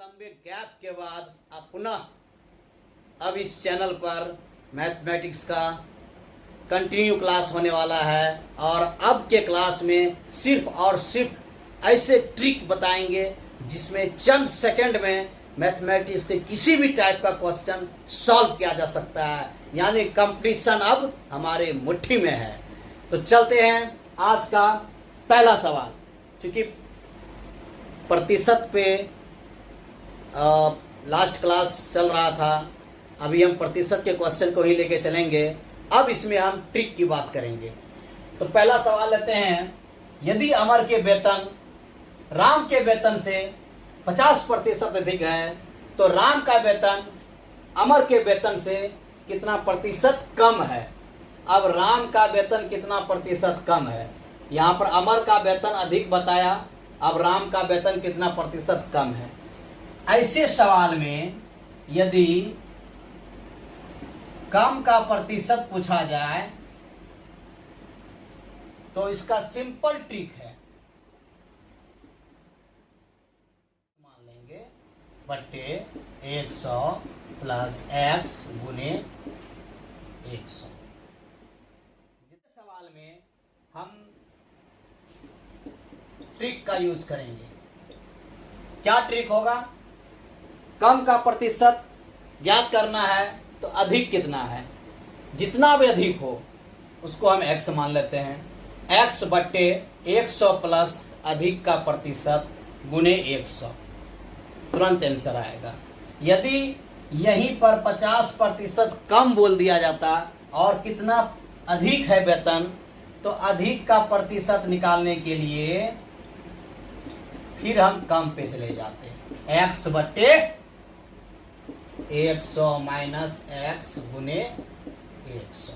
लंबे गैप के बाद अब पुनः अब इस चैनल पर मैथमेटिक्स का कंटिन्यू क्लास होने वाला है और अब के क्लास में सिर्फ और सिर्फ ऐसे ट्रिक बताएंगे जिसमें चंद सेकंड में मैथमेटिक्स के किसी भी टाइप का क्वेश्चन सॉल्व किया जा सकता है, यानी कंप्लीशन अब हमारे मुट्ठी में है। तो चलते हैं आज का पहला सवाल। चूंकि प्रतिशत पे लास्ट क्लास चल रहा था, अभी हम प्रतिशत के क्वेश्चन को ही लेके चलेंगे। अब इसमें हम ट्रिक की बात करेंगे। तो पहला सवाल लेते हैं, यदि अमर के वेतन राम के वेतन से 50% अधिक है तो राम का वेतन अमर के वेतन से कितना प्रतिशत कम है। अब राम का वेतन कितना प्रतिशत कम है, यहाँ पर अमर का वेतन अधिक बताया, अब राम का वेतन कितना प्रतिशत कम है। ऐसे सवाल में यदि कम का प्रतिशत पूछा जाए तो इसका सिंपल ट्रिक है, मान लेंगे बट्टे 100 प्लस x गुने 100। जिस सवाल में हम ट्रिक का यूज करेंगे, क्या ट्रिक होगा, कम का प्रतिशत ज्ञात करना है तो अधिक कितना है, जितना भी अधिक हो उसको हम x मान लेते हैं। x बट्टे 100 प्लस अधिक का प्रतिशत गुने 100, तुरंत आंसर आएगा। यदि यहीं पर 50% कम बोल दिया जाता और कितना अधिक है वेतन, तो अधिक का प्रतिशत निकालने के लिए फिर हम कम पे चले जाते। x बट्टे 100 माइनस x गुने 100,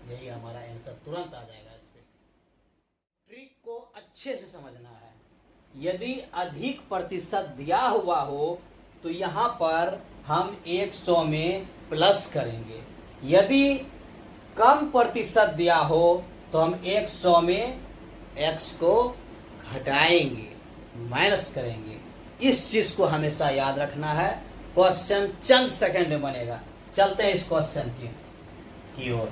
यही हमारा आंसर तुरंत आ जाएगा। इस पे ट्रिक को अच्छे से समझना है। यदि अधिक प्रतिशत दिया हुआ हो तो यहाँ पर हम 100 में प्लस करेंगे, यदि कम प्रतिशत दिया हो तो हम 100 में x को घटाएंगे, माइनस करेंगे। इस चीज को हमेशा याद रखना है। क्वेश्चन चंद सेकंड में बनेगा। चलते हैं इस क्वेश्चन की ओर।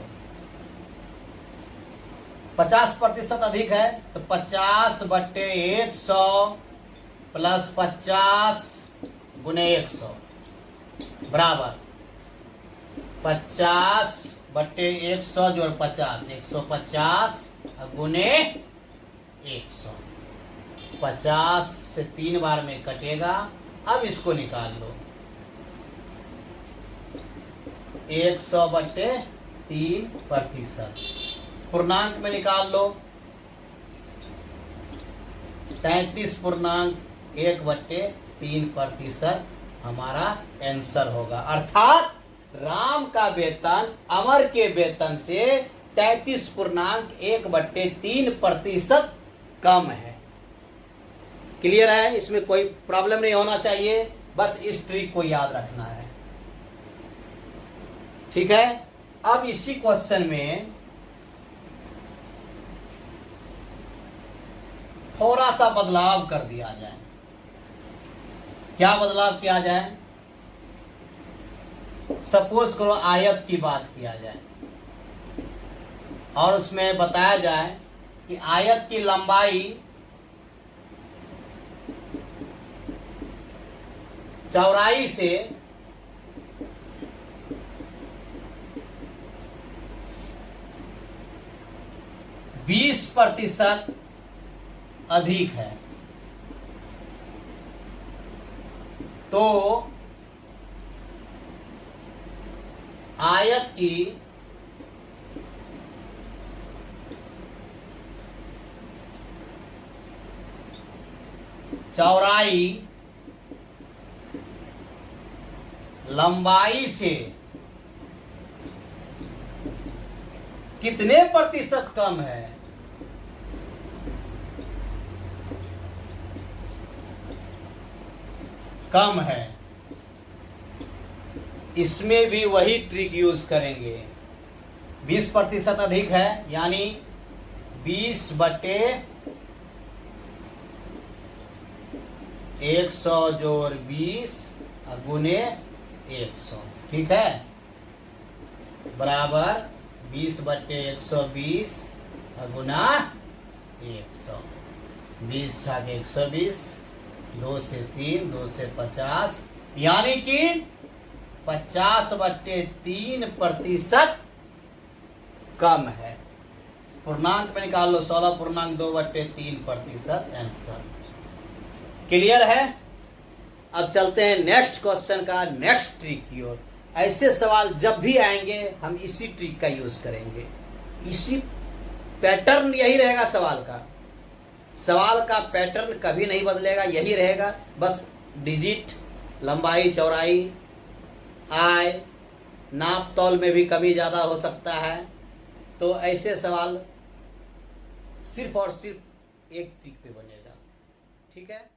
50% अधिक है तो 50 बट्टे 100 प्लस 50 गुने 100 बराबर 50 बट्टे 100 जोड़ 50, 150 गुने 100। 50 से 3 बार में कटेगा। अब इसको निकाल लो, 100 बट्टे 3%, पूर्णांक में निकाल लो 33.1 बट्टे 3% हमारा आंसर होगा। अर्थात राम का वेतन अमर के वेतन से 33.1 बट्टे 3% कम है। क्लियर है, इसमें कोई प्रॉब्लम नहीं होना चाहिए, बस इस ट्रिक को याद रखना है। ठीक है, अब इसी क्वेश्चन में थोड़ा सा बदलाव कर दिया जाए। क्या बदलाव किया जाए, सपोज करो आयत की बात किया जाए और उसमें बताया जाए कि आयत की लंबाई चौड़ाई से 20% अधिक है, तो आयत की चौड़ाई लंबाई से कितने प्रतिशत कम है। कम है। इसमें भी वही ट्रिक यूज करेंगे। 20% अधिक है यानी 20 बटे 100 जोड़ 20 गुने 100, ठीक है, बराबर 20/120 गुना 100। 20 छाके 120, 2 से 3, 2 से 50, यानी कि 50/3% कम है। पूर्णांक में निकाल लो, 16.2/3% आंसर। क्लियर है? अब चलते हैं नेक्स्ट क्वेश्चन का नेक्स्ट ट्रिक की ओर। ऐसे सवाल जब भी आएंगे हम इसी ट्रिक का यूज करेंगे, इसी पैटर्न यही रहेगा सवाल का। सवाल का पैटर्न कभी नहीं बदलेगा, यही रहेगा। बस डिजिट, लंबाई, चौड़ाई, आय, नाप तौल में भी कभी ज़्यादा हो सकता है। तो ऐसे सवाल सिर्फ और सिर्फ एक ट्रिक पे बनेगा, ठीक है।